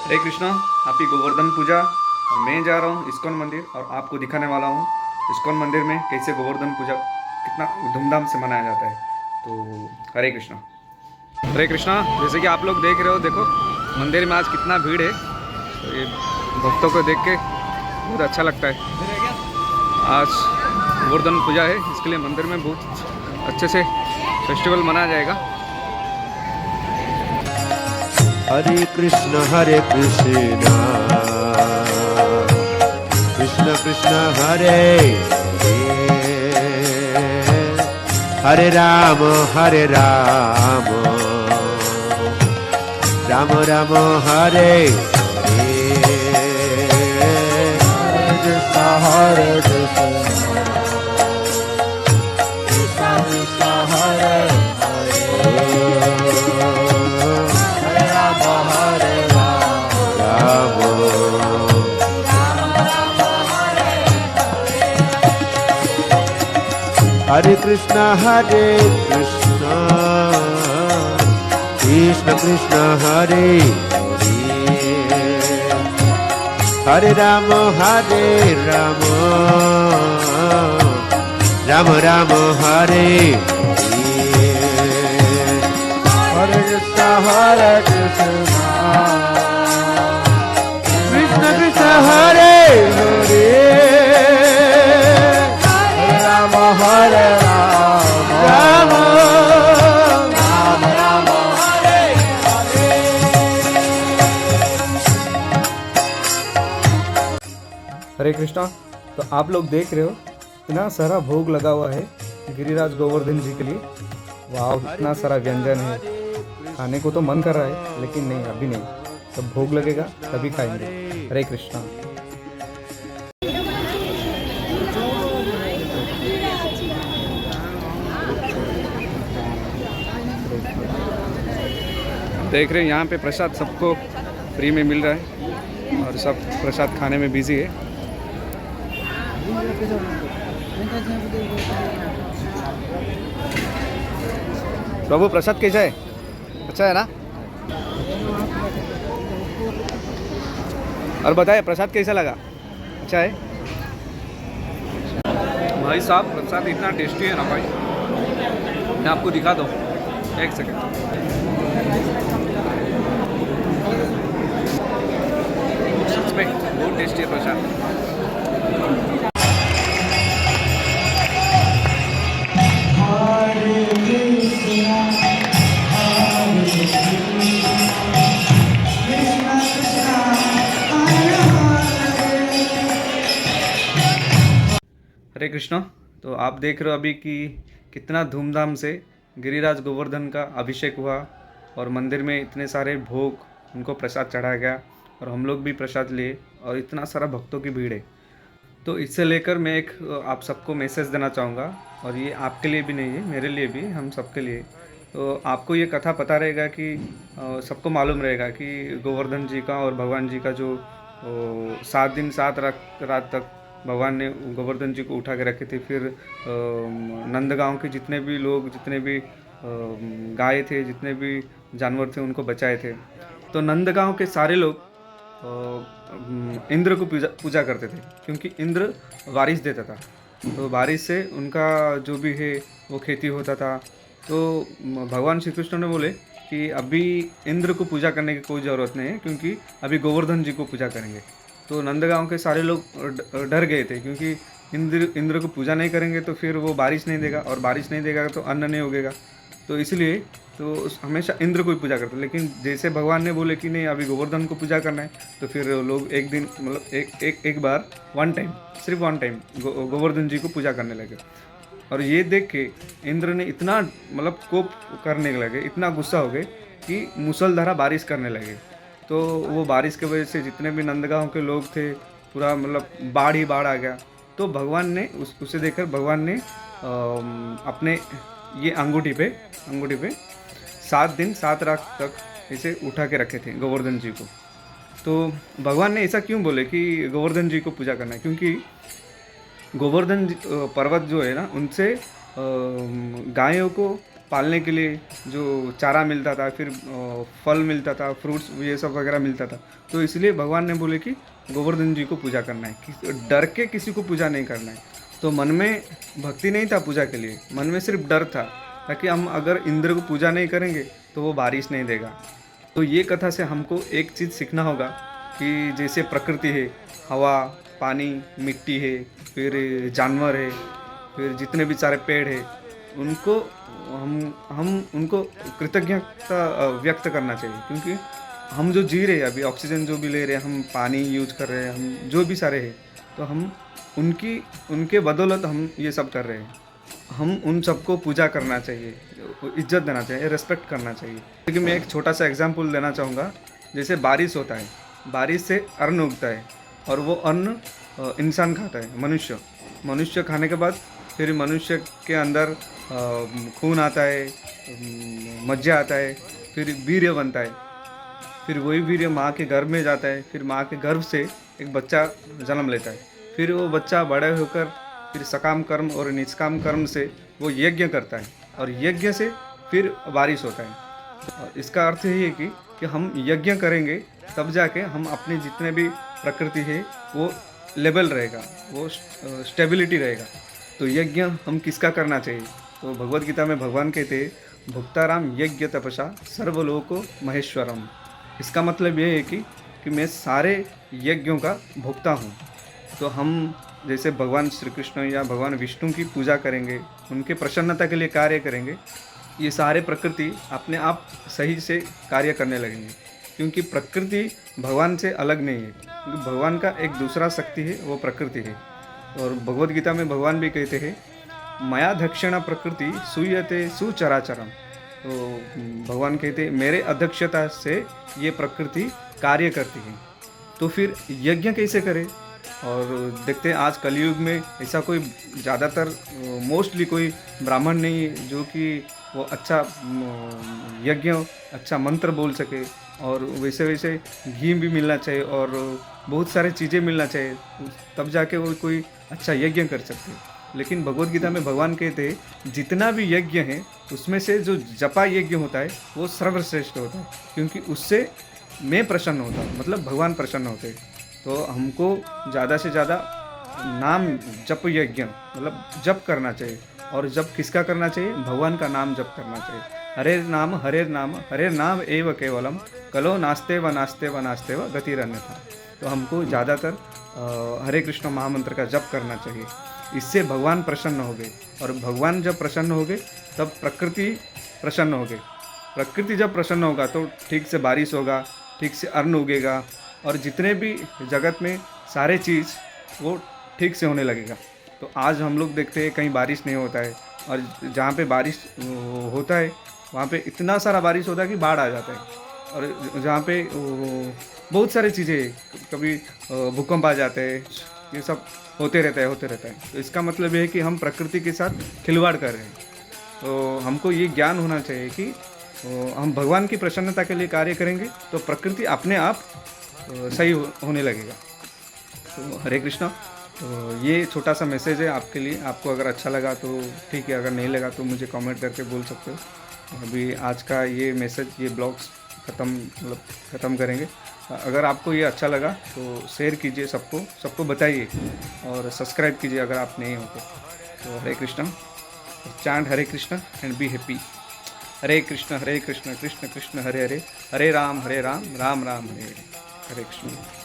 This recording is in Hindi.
हरे कृष्णा। आपकी गोवर्धन पूजा और मैं जा रहा हूँ इस्कॉन मंदिर और आपको दिखाने वाला हूँ इस्कॉन मंदिर में कैसे गोवर्धन पूजा कितना धूमधाम से मनाया जाता है। तो हरे कृष्णा। हरे कृष्णा। जैसे कि आप लोग देख रहे हो, देखो मंदिर में आज कितना भीड़ है। तो ये भक्तों को देख के बहुत अच्छा लगता है। आज गोवर्धन पूजा है, इसके लिए मंदिर में बहुत अच्छे से फेस्टिवल मनाया जाएगा। हरे कृष्ण कृष्ण कृष्ण हरे हरे हरे राम राम राम हरे हरे कृष्ण कृष्ण कृष्ण हरे हरे कृष्ण कृष्ण कृष्ण हरे हरे राम राम राम हरे हरे कृष्ण कृष्ण कृष्ण हरे हरे राम हरे राम राम राम हरे हरे। हरे कृष्णा। तो आप लोग देख रहे हो इतना सारा भोग लगा हुआ है गिरिराज गोवर्धन जी के लिए। वाह, इतना सारा व्यंजन है। खाने को तो मन कर रहा है लेकिन नहीं, अभी नहीं। जब भोग लगेगा तभी खाएंगे। हरे कृष्णा। देख रहे हैं यहाँ पे प्रसाद सबको फ्री में मिल रहा है और सब प्रसाद खाने में बिजी है। प्रभु प्रसाद कैसा है? अच्छा है ना? और बताए प्रसाद कैसा लगा? अच्छा है भाई साहब। प्रसाद इतना टेस्टी है ना भाई, मैं आपको दिखा दूँ, एक सेकंड। सच में बहुत टेस्टी है प्रसाद। हरे कृष्णा। तो आप देख रहे हो अभी कि कितना धूमधाम से गिरिराज गोवर्धन का अभिषेक हुआ और मंदिर में इतने सारे भोग उनको प्रसाद चढ़ाया गया और हम लोग भी प्रसाद लिए और इतना सारा भक्तों की भीड़ है। तो इससे लेकर मैं एक आप सबको मैसेज देना चाहूँगा, और ये आपके लिए भी नहीं है, मेरे लिए भी, हम सबके लिए। तो आपको ये कथा पता रहेगा कि सबको मालूम रहेगा कि गोवर्धन जी का और भगवान जी का जो 7 दिन 7 रात तक भगवान ने गोवर्धन जी को उठा के रखे थे। फिर नंदगांव के जितने भी लोग, जितने भी गाय थे, जितने भी जानवर थे, उनको बचाए थे। तो नंदगांव के सारे लोग इंद्र को पूजा करते थे, क्योंकि इंद्र बारिश देता था। तो बारिश से उनका जो भी है वो खेती होता था। तो भगवान श्री कृष्ण ने बोले कि अभी इंद्र को पूजा करने की कोई ज़रूरत नहीं है, क्योंकि अभी गोवर्धन जी को पूजा करेंगे। तो नंदगांव के सारे लोग डर गए थे, क्योंकि इंद्र को पूजा नहीं करेंगे तो फिर वो बारिश नहीं देगा, और बारिश नहीं देगा तो अन्न नहीं उगेगा। तो इसलिए तो हमेशा इंद्र को ही पूजा करते। लेकिन जैसे भगवान ने बोले कि नहीं अभी गोवर्धन को पूजा करना है, तो फिर लोग एक दिन मतलब एक बार वन टाइम, सिर्फ वन टाइम गोवर्धन जी को पूजा करने लगे। और ये देख के इंद्र ने इतना मतलब कोप करने लगे, इतना गुस्सा हो गए कि मूसलधारा बारिश करने लगे। तो वो बारिश की वजह से जितने भी नंदगांव के लोग थे, पूरा मतलब बाढ़ ही बाढ़ आ गया। तो भगवान ने उसे देखकर भगवान ने अपने ये अंगूठी पे 7 दिन 7 रात तक इसे उठा के रखे थे गोवर्धन जी को। तो भगवान ने ऐसा क्यों बोले कि गोवर्धन जी को पूजा करना है? क्योंकि गोवर्धन पर्वत जो है ना, उनसे गायों को पालने के लिए जो चारा मिलता था, फिर फल मिलता था, फ्रूट्स ये सब वगैरह मिलता था। तो इसलिए भगवान ने बोले कि गोवर्धन जी को पूजा करना है, डर के किसी को पूजा नहीं करना है। तो मन में भक्ति नहीं था पूजा के लिए, मन में सिर्फ डर था, ताकि हम अगर इंद्र को पूजा नहीं करेंगे तो वो बारिश नहीं देगा। तो ये कथा से हमको एक चीज़ सीखना होगा कि जैसे प्रकृति है, हवा, पानी, मिट्टी है, फिर जानवर है, फिर जितने भी सारे पेड़ है, उनको हम उनको कृतज्ञता व्यक्त करना चाहिए। क्योंकि हम जो जी रहे हैं अभी, ऑक्सीजन जो भी ले रहे हैं, हम पानी यूज कर रहे हैं, हम जो भी सारे हैं, तो हम उनके बदौलत हम ये सब कर रहे हैं। हम उन सबको पूजा करना चाहिए, इज्जत देना चाहिए, रेस्पेक्ट करना चाहिए। क्योंकि मैं एक छोटा सा एग्जांपल देना चाहूँगा। जैसे बारिश होता है, बारिश से अन्न उगता है, और वो अन्न इंसान खाता है, मनुष्य खाने के बाद फिर मनुष्य के अंदर खून आता है, मज्जा आता है, फिर वीर्य बनता है, फिर वही वीर्य माँ के गर्भ में जाता है, फिर माँ के गर्भ से एक बच्चा जन्म लेता है, फिर वो बच्चा बड़े होकर फिर सकाम कर्म और निष्काम कर्म से वो यज्ञ करता है, और यज्ञ से फिर बारिश होता है। और इसका अर्थ ये है कि हम यज्ञ करेंगे तब जाके हम अपने जितने भी प्रकृति है वो लेवल रहेगा, वो स्टेबिलिटी रहेगा। तो यज्ञ हम किसका करना चाहिए? तो भगवत गीता में भगवान कहते हैं, भुक्ताराम यज्ञ तपसा सर्वलोको महेश्वरम। इसका मतलब ये है कि मैं सारे यज्ञों का भुक्ता हूँ। तो हम जैसे भगवान श्री कृष्ण या भगवान विष्णु की पूजा करेंगे, उनके प्रसन्नता के लिए कार्य करेंगे, ये सारे प्रकृति अपने आप सही से कार्य करने लगेंगे। क्योंकि प्रकृति भगवान से अलग नहीं है, क्योंकि भगवान का एक दूसरा शक्ति है, वो प्रकृति है। और भगवत गीता में भगवान भी कहते हैं, मया दक्षिणा प्रकृति सूयते सुचराचरम। तो भगवान कहते हैं, मेरे अध्यक्षता से ये प्रकृति कार्य करती है। तो फिर यज्ञ कैसे करें? और देखते हैं आज कलयुग में ऐसा कोई ज़्यादातर मोस्टली कोई ब्राह्मण नहीं है जो कि वो अच्छा यज्ञ, अच्छा मंत्र बोल सके, और वैसे वैसे घी भी मिलना चाहिए और बहुत सारे चीज़ें मिलना चाहिए, तब जाके वो कोई अच्छा यज्ञ कर सकते हैं। लेकिन भगवत गीता में भगवान कहते हैं, जितना भी यज्ञ है उसमें से जो जपा यज्ञ होता है वो सर्वश्रेष्ठ होता है, क्योंकि उससे मैं प्रसन्न होता हूँ, मतलब भगवान प्रसन्न होते हैं। तो हमको ज़्यादा से ज़्यादा नाम जप यज्ञ मतलब जप करना चाहिए। और जप किसका करना चाहिए? भगवान का नाम जप करना चाहिए। हरे नाम एव केवलम कलो नास्ते व नास्ते व नास्ते व गतिरन्यथा। तो हमको ज़्यादातर हरे कृष्ण महामंत्र का जप करना चाहिए। इससे भगवान प्रसन्न हो गए, और भगवान जब प्रसन्न हो गए तब प्रकृति प्रसन्न हो गई। प्रकृति जब प्रसन्न होगा तो ठीक से बारिश होगा, ठीक से अन्न उगेगा, और जितने भी जगत में सारे चीज़ वो ठीक से होने लगेगा। तो आज हम लोग देखते हैं कहीं बारिश नहीं होता है, और जहाँ पे बारिश होता है वहाँ पे इतना सारा बारिश होता है कि बाढ़ आ जाता है। और जहाँ पे बहुत सारी चीज़ें, कभी भूकंप आ जाते हैं, ये सब होते रहता है। तो इसका मतलब ये है कि हम प्रकृति के साथ खिलवाड़ कर रहे हैं। तो हमको ये ज्ञान होना चाहिए कि हम भगवान की प्रसन्नता के लिए कार्य करेंगे तो प्रकृति अपने आप सही होने लगेगा। तो हरे कृष्णा। तो ये छोटा सा मैसेज है आपके लिए। आपको अगर अच्छा लगा तो ठीक है, अगर नहीं लगा तो मुझे कमेंट करके बोल सकते हो। अभी आज का ये मैसेज, ये ब्लॉग्स ख़त्म करेंगे। अगर आपको ये अच्छा लगा तो शेयर कीजिए, सबको बताइए, और सब्सक्राइब कीजिए अगर आप नहीं हो तो। Hare Krishna. Chant Hare Krishna and be happy. Hare Krishna Krishna Krishna Hare Hare, Hare Ram Ram Ram Hare Hare. Hare Krishna.